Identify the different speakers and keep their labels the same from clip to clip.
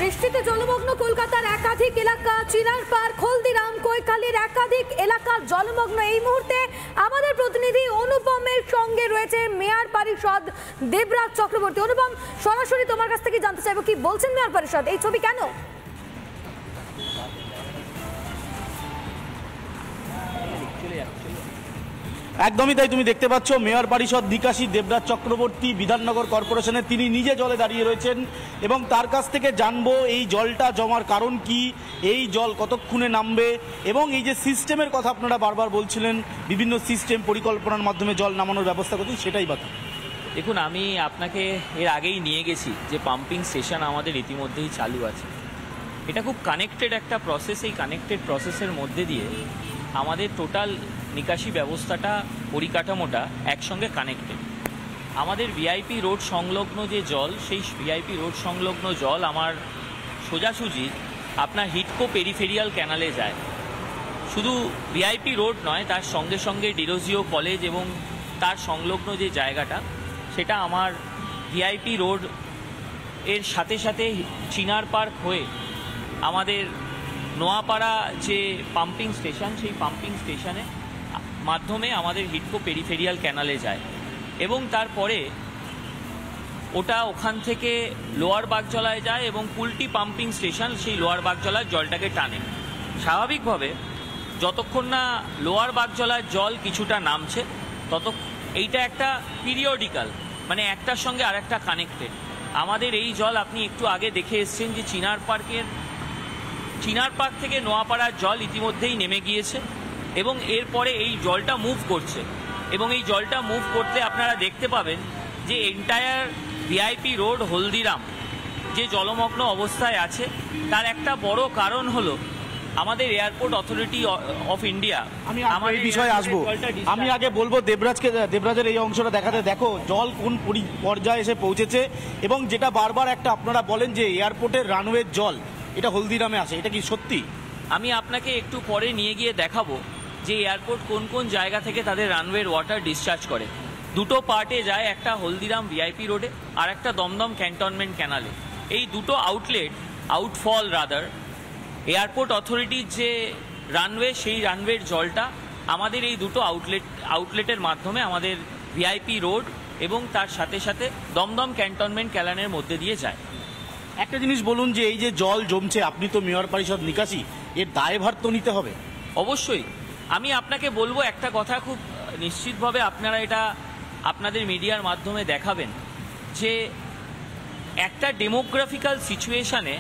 Speaker 1: বৃষ্টিতে জলমগ্ন কলকাতার একাধিক এলাকা, চিনার পার্ক, হলদিরাম, কৈখালির একাধিক এলাকা জলমগ্ন। এই মুহূর্তে আমাদের প্রতিনিধি অনুপমের সঙ্গে রয়েছে মেয়র পরিষদ দেবরাজ চক্রবর্তী। অনুপম, সরাসরি তোমার কাছ থেকে জানতে চাইবো, কি বলছেন মেয়র পরিষদ, এই ছবি কেন?
Speaker 2: একদমই তাই, তুমি দেখতে পাচ্ছ মেয়র পরিষদ নিকাশী দেবরাজ চক্রবর্তী বিধাননগর কর্পোরেশনের তিনি নিজে জলে দাঁড়িয়ে রয়েছেন এবং তার কাছ থেকে জানবো এই জলটা জমার কারণ কি, এই জল কতক্ষণে নামবে এবং এই যে সিস্টেমের কথা আপনারা বারবার বলছিলেন, বিভিন্ন সিস্টেম পরিকল্পনার মাধ্যমে জল নামানোর ব্যবস্থা করছেন, সেটাই বাকি।
Speaker 3: দেখুন, আমি আপনাকে এর আগেই নিয়ে গেছি যে পাম্পিং স্টেশন আমাদের ইতিমধ্যেই চালু আছে। এটা খুব কানেক্টেড একটা প্রসেস। এই কানেক্টেড প্রসেসের মধ্যে দিয়ে আমাদের টোটাল নিকাশি ব্যবস্থাটা, পরিকাঠামোটা একসঙ্গে কানেক্টেড। আমাদের ভিআইপি রোড সংলগ্ন যে জল, সেই ভিআইপি রোড সংলগ্ন জল আমার সোজাসুজি আপনার হিডকো পেরিফেরিয়াল ক্যানালে যায়। শুধু ভিআইপি রোড নয়, তার সঙ্গে সঙ্গে ডিরোজিও কলেজ এবং তার সংলগ্ন যে জায়গাটা, সেটা আমার ভিআইপি রোড এর সাথে সাথে চিনার পার্ক হয়ে আমাদের নোয়াপাড়া যে পাম্পিং স্টেশন, সেই পাম্পিং স্টেশনে মাধ্যমে আমাদের হিডকো পেরিফেরিয়াল ক্যানালে যায় এবং তারপরে ওটা ওখান থেকে লোয়ার বাগজলায় যায় এবং কুলটি পাম্পিং স্টেশন সেই লোয়ার বাগজলার জলটাকে টানে। স্বাভাবিকভাবে যতক্ষণ না লোয়ার বাগজলার জল কিছুটা নামছে এইটা একটা পিরিয়ডিক্যাল, মানে একটার সঙ্গে আরেকটা কানেক্টেড। আমাদের এই জল আপনি একটু আগে দেখে এসছেন যে চিনার পার্ক থেকে নোয়াপাড়ার জল ইতিমধ্যেই নেমে গিয়েছে এবং এরপরে এই জলটা মুভ করছে এবং এই জলটা মুভ করতে আপনারা দেখতে পাবেন যে এন্টায়ার ভিআইপি রোড হলদিরাম যে জলমগ্ন অবস্থায় আছে, তার একটা বড় কারণ হলো আমাদের এয়ারপোর্ট অথরিটি অফ ইন্ডিয়া।
Speaker 2: আমার এই বিষয়ে আসবো, আমি আগে বলবো দেবরাজের এই অংশটা দেখাতে। দেখো জল কোন পর্যায়ে এসে পৌঁছেছে এবং যেটা বারবার একটা আপনারা বলেন যে এয়ারপোর্টের রানওয়ের জল এটা হলদিরামে আসে, এটা কি সত্যি?
Speaker 3: আমি আপনাকে একটু পরে নিয়ে গিয়ে দেখাবো যে এয়ারপোর্ট কোন কোন জায়গা থেকে তাদের রানওয়ের ওয়াটার ডিসচার্জ করে। দুটো পার্টে যায়, একটা হলদিরাম ভিআইপি রোডে আর একটা দমদম ক্যান্টনমেন্ট ক্যানালে। এই দুটো আউটফল রাদার এয়ারপোর্ট অথরিটির যে রানওয়ে, সেই রানওয়ের জলটা আমাদের এই দুটো আউটলেটের মাধ্যমে আমাদের ভিআইপি রোড এবং তার সাথে সাথে দমদম ক্যান্টনমেন্ট ক্যানালের মধ্যে দিয়ে যায়।
Speaker 2: একটা জিনিস বলুন, যে এই যে জল জমছে, আপনি তো মেয়র পরিষদ নিকাশী, এর দায়ভার তো নিতে হবে।
Speaker 3: অবশ্যই। আমি আপনাকে বলবো একটা কথা, খুব নিশ্চিতভাবে আপনারা এটা আপনাদের মিডিয়ার মাধ্যমে দেখাবেন যে একটা ডেমোগ্রাফিক্যাল সিচুয়েশানে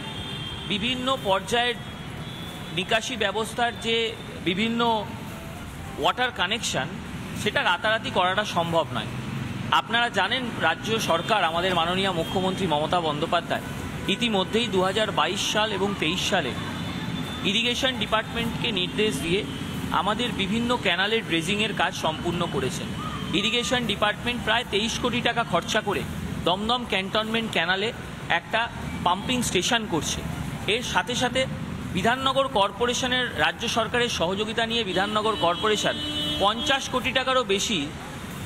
Speaker 3: বিভিন্ন পর্যায়ের নিকাশি ব্যবস্থার যে বিভিন্ন ওয়াটার কানেকশান, সেটা রাতারাতি করাটা সম্ভব নয়। আপনারা জানেন রাজ্য সরকার, আমাদের মাননীয় মুখ্যমন্ত্রী মমতা বন্দ্যোপাধ্যায় ইতিমধ্যেই 2022 সাল এবং 23 সালে ইরিগেশন ডিপার্টমেন্টকে নির্দেশ দিয়ে আমাদের বিভিন্ন ক্যানালের ড্রেজিংয়ের কাজ সম্পূর্ণ করেছেন। ইরিগেশন ডিপার্টমেন্ট প্রায় 23 কোটি টাকা খরচা করে দমদম ক্যান্টনমেন্ট ক্যানালে একটা পাম্পিং স্টেশন করছে। এর সাথে সাথে বিধাননগর কর্পোরেশনের, রাজ্য সরকারের সহযোগিতা নিয়ে বিধাননগর কর্পোরেশন 50 কোটি টাকারও বেশি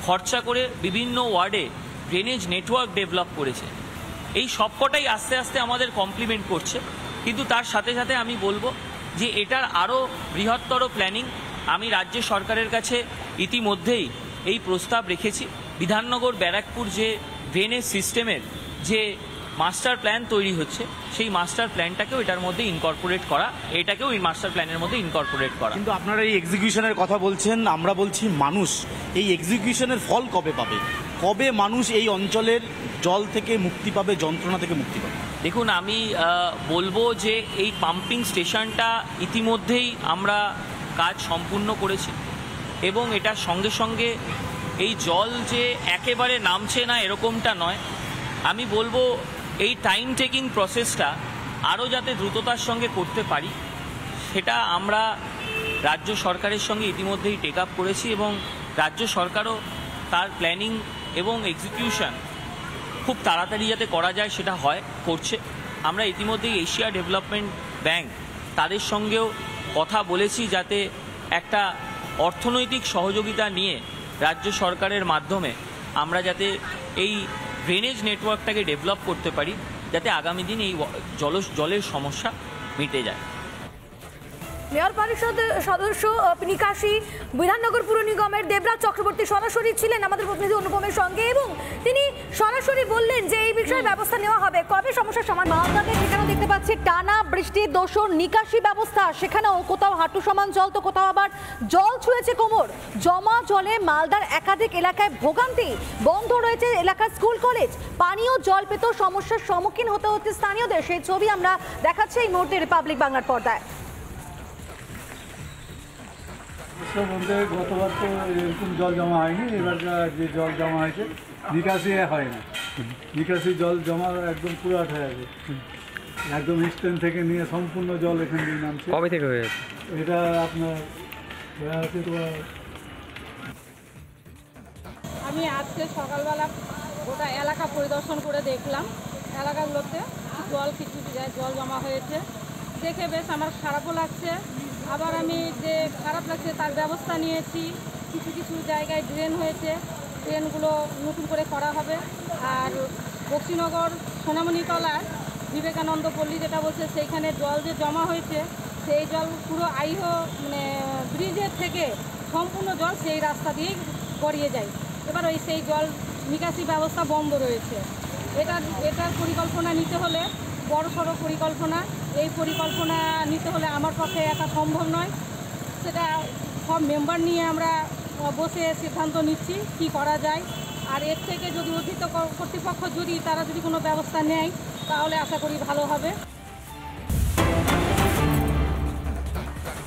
Speaker 3: খরচা করে বিভিন্ন ওয়ার্ডে ড্রেনেজ নেটওয়ার্ক ডেভেলপ করেছে। এই সবকটাই আস্তে আস্তে আমাদের কমপ্লিমেন্ট করছে, কিন্তু তার সাথে সাথে আমি বলবো যে এটার আরও বৃহত্তর প্ল্যানিং আমি রাজ্য সরকারের কাছে ইতিমধ্যেই এই প্রস্তাব রেখেছি। বিধাননগর ব্যারাকপুর যে ড্রেনেজ সিস্টেমের যে মাস্টার প্ল্যান তৈরি হচ্ছে, সেই মাস্টার প্ল্যানটাকেও এটার মধ্যে ইনকর্পোরেট করা, এটাকেও এই মাস্টার প্ল্যানের মধ্যে ইনকর্পোরেট করা।
Speaker 2: কিন্তু আপনারা এই এক্সিকিউশনের কথা বলছেন, আমরা বলছি মানুষ এই এক্সিকিউশনের ফল কবে পাবে? কবে মানুষ এই অঞ্চলের জল থেকে মুক্তি পাবে, যন্ত্রণা থেকে মুক্তি পাবে?
Speaker 3: দেখুন, আমি বলবো যে এই পাম্পিং স্টেশনটা ইতিমধ্যেই আমরা কাজ সম্পূর্ণ করেছি এবং এটার সঙ্গে সঙ্গে এই জল যে একেবারে নামছে না এরকমটা নয়। আমি বলবো এই টাইম টেকিং প্রসেসটা আরও যাতে দ্রুততার সঙ্গে করতে পারি, সেটা আমরা রাজ্য সরকারের সঙ্গে ইতিমধ্যেই টেক আপ করেছি এবং রাজ্য সরকারও তার প্ল্যানিং এবং এক্সিকিউশন খুব তাড়াতাড়ি যাতে করা যায় সেটা করছে। আমরা ইতিমধ্যেই এশিয়া ডেভেলপমেন্ট ব্যাংক তাদের সঙ্গেও কথা বলেছি যাতে একটা অর্থনৈতিক সহযোগিতা নিয়ে রাজ্য সরকারের মাধ্যমে আমরা যাতে এই ড্রেনেজ নেটওয়ার্কটাকে ডেভেলপ করতে পারি, যাতে আগামী দিন এই জলের সমস্যা মিটে যায়।
Speaker 1: মেয়র পরিষদ সদস্য নিকাশি বিধাননগর পুর নিগমের দেবরাজ চক্রবর্তী সরাসরি ছিলেন আমাদের প্রতিনিধি অনুপমের সঙ্গে এবং তিনি সরাসরি বললেন যে এই বিষয়ে ব্যবস্থা নেওয়া হবে। কবে সমস্যার সমাধান? মালদাতে যেখানে দেখতে পাচ্ছি টানা বৃষ্টির দোষর নিকাশি ব্যবস্থা, সেখানেও কোথাও হাঁটু সমান জল তো কোথাও আবার জল ছুঁয়েছে কোমর। জমা জলে মালদার একাধিক এলাকায় ভোগান্তি, বন্ধ রয়েছে এলাকার স্কুল কলেজ, পানীয় জল পেতেও সমস্যার সম্মুখীন হতে হচ্ছে স্থানীয়দের। সেই ছবি আমরা দেখাচ্ছি এই মুহূর্তে রিপাবলিক বাংলার পর্দায়।
Speaker 4: বলতে গতবার তো এরকম জল জমা হয়নি, এবার যে জল জমা হয়েছে নিকাশি হয় না, নিকাশি জল জমা একদম পুরাট হয়ে আছে, একদম স্ট্যান্ড থেকে নিয়ে সম্পূর্ণ জল এখান দিয়ে নামছে।
Speaker 5: কবে থেকে হয়েছে
Speaker 4: এটা? আপনার
Speaker 6: আমি আজকে সকালবেলা গোটা এলাকা পরিদর্শন করে দেখলাম, এলাকাগুলোতে কিছু জল জমা হয়েছে, দেখে বেশ আমার খারাপও লাগছে। আবার আমি যে খারাপ লাগছে তার ব্যবস্থা নিয়েছি, কিছু কিছু জায়গায় ড্রেন হয়েছে, ড্রেনগুলো নতুন করে করা হবে। আর বক্সিনগর সোনামণিতলার বিবেকানন্দ পল্লী যেটা বলছে, সেইখানে জল যে জমা হয়েছে সেই জল পুরো ব্রিজের থেকে সম্পূর্ণ জল সেই রাস্তা দিয়েই গড়িয়ে যায়। এবার সেই জল নিকাশি ব্যবস্থা বন্ধ রয়েছে। এটার পরিকল্পনা নিতে হলে বড়সড় পরিকল্পনা, এই পরিকল্পনা নিতে হলে আমার পক্ষে একা সম্ভব নয়। সেটা সব মেম্বার নিয়ে আমরা বসে সিদ্ধান্ত নিচ্ছি কি করা যায়। আর এর থেকে যদি অধীত কর্তৃপক্ষ তারা যদি কোনো ব্যবস্থা নেয় তাহলে আশা করি ভালো হবে।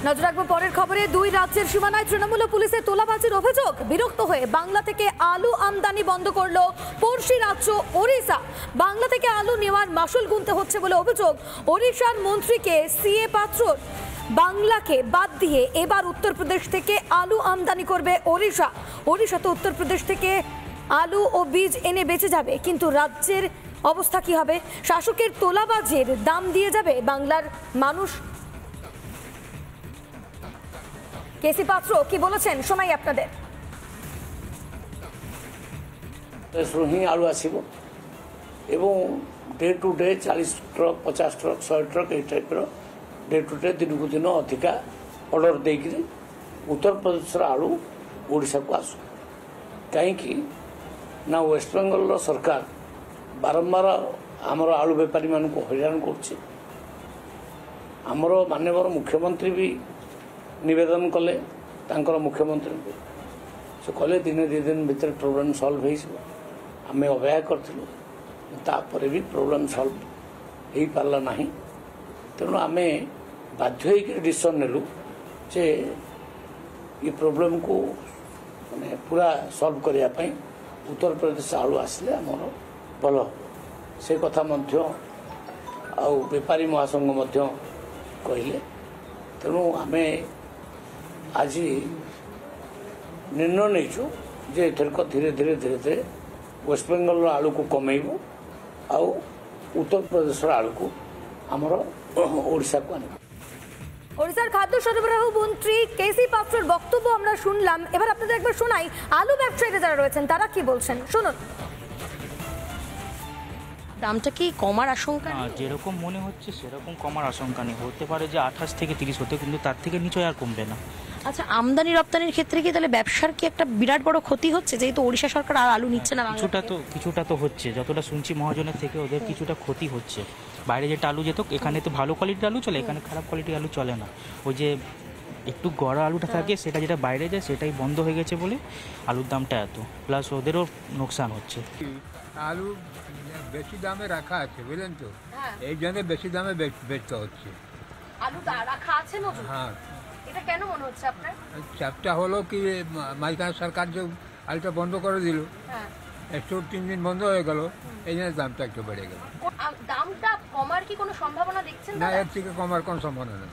Speaker 1: নজর রাখবো পরের খবরে। দুই রাজ্যের সীমানায় তৃণমূল পুলিশের তোলাবাজির অভিযোগ। বিরক্ত হয়ে বাংলা থেকে আলু আমদানি বন্ধ করলো পড়শি রাজ্য ওড়িশা। বাংলা থেকে আলু নেওয়ার মাসুল গুনতে হচ্ছে বলে অভিযোগ। ওড়িশার মন্ত্রীকে সিএ পাত্রর বাংলাকে বাদ দিয়ে এবার উত্তরপ্রদেশ থেকে আলু আমদানি করবে ওড়িশা। ওড়িশা তো উত্তরপ্রদেশ থেকে আলু ও বীজ এনে বেঁচে যাবে, কিন্তু রাজ্যের অবস্থা কি হবে? শাসকের তোলাবাজির দাম দিয়ে যাবে বাংলার মানুষ। কেসি পাত্র কি বলেছেন শোনাই আপনাদের।
Speaker 7: ହିଁ ଆଳୁ ଆସିବ ଏବଂ day to day 40 truck 50 truck 100 truck ଏଇ ଟାଇପ୍ର ଡେ ଟୁ ଡେ ଦିନକୁ ଦିନ ଅଧିକା ଅର୍ଡ଼ର ଦେଇକରି ଉତ୍ତରପ୍ରଦେଶର ଆଳୁ ଓଡ଼ିଶାକୁ ଆସୁ। କାହିଁକି ନା ୱେଷ୍ଟବେଙ୍ଗଲର ସରକାର ବାରମ୍ବାର ଆମର ଆଳୁ ବେପାରୀମାନଙ୍କୁ ହଇରାଣ କରୁଛି। ଆମର ମାନ୍ୟବର ମୁଖ୍ୟମନ୍ତ୍ରୀ ବି ନିବେଦନ କଲେ ତାଙ୍କର ମୁଖ୍ୟମନ୍ତ୍ରୀଙ୍କୁ, ସେ କହିଲେ ଦିନେ ଦୁଇ ଦିନ ଭିତରେ ପ୍ରୋବ୍ଲେମ୍ ସଲ୍ଭ ହେଇଯିବ। ଆମେ ଅପେକ୍ଷା କରିଥିଲୁ, ତାପରେ ବି ପ୍ରୋବ୍ଲେମ୍ ସଲ୍ଭ ହେଇପାରିଲା ନାହିଁ। ତେଣୁ ଆମେ ବାଧ୍ୟ ହେଇକି ଡିସିସନ୍ ନେଲୁ ଯେ ଏ ପ୍ରୋବ୍ଲେମ୍କୁ ପୁରା ସଲ୍ଭ କରିବା ପାଇଁ ଉତ୍ତରପ୍ରଦେଶ ଆଳୁ ଆସିଲେ ଆମର ଭଲ। ସେ କଥା ମଧ୍ୟ ଆଉ ବେପାରୀ ମହାସଂଘ ମଧ୍ୟ କହିଲେ। ତେଣୁ ଆମେ ଆଜି ନିର୍ଣ୍ଣୟ ନେଇଛୁ ଯେ ଏଥରକ ଧୀରେ ଧୀରେ ୱେଷ୍ଟବେଙ୍ଗଲର ଆଳୁକୁ କମେଇବୁ ଆଉ ଉତ୍ତରପ୍ରଦେଶର ଆଳୁକୁ ଆମର ଓଡ଼ିଶାକୁ ଆଣିବୁ।
Speaker 1: ওড়িশার খাদ্য সরবরাহ মন্ত্রী কেসি পাত্রর বক্তব্য আমরা শুনলাম। এবার আপনাদের একবার শোনাই আলু ব্যবসায়ীরা যারা রয়েছেন তারা কি বলছেন, শুনুন।
Speaker 8: দামটা কি কমার আশঙ্কা?
Speaker 5: যেরকম মনে হচ্ছে সেরকম কমার আশঙ্কা নেই, হতে পারে যে 28 থেকে 30 হতে, কিন্তু তার থেকে নিচে আর কমবে না।
Speaker 8: আচ্ছা, আমদানি রপ্তানির ক্ষেত্রে কি তাহলে ব্যবসার কি একটা বিরাট বড় ক্ষতি হচ্ছে, যেহেতু ওড়িশা সরকার আর আলু নিচ্ছে না?
Speaker 5: কিছুটা তো হচ্ছে, যতটা শুনছি মহাজনের থেকে ওদের কিছুটা ক্ষতি হচ্ছে। বাইরে যেটা আলু যেত, এখানে তো ভালো কোয়ালিটির আলু চলে, এখানে খারাপ কোয়ালিটির আলু চলে না। ওই যে একটু গড়া আলুটা থাকে সেটা যেটা বাইরে যায় সেটাই বন্ধ হয়ে গেছে বলে আলুর দামটা এত, প্লাস ওদেরও নোকসান হচ্ছে।
Speaker 9: আলু বেশি দামে রাখা আছে, বুঝলেন তো, এই জন্য বেশি দামে বেচতে হচ্ছে।
Speaker 1: আলুটা রাখা আছে নতুন?
Speaker 9: হ্যাঁ।
Speaker 1: এটা কেন মনে হচ্ছে আপনার?
Speaker 9: চাপটা হলো কি, মাঝখানে সরকার যে আলুটা বন্ধ করে দিল, একটু 3 দিন বন্ধ হয়ে গেল, এই জন্য দামটা একটু বেড়ে গেল।
Speaker 1: দামটা কমার কি কোনো সম্ভাবনা দেখছেন?
Speaker 9: না, এর থেকে কমার কোনো সম্ভাবনা নেই।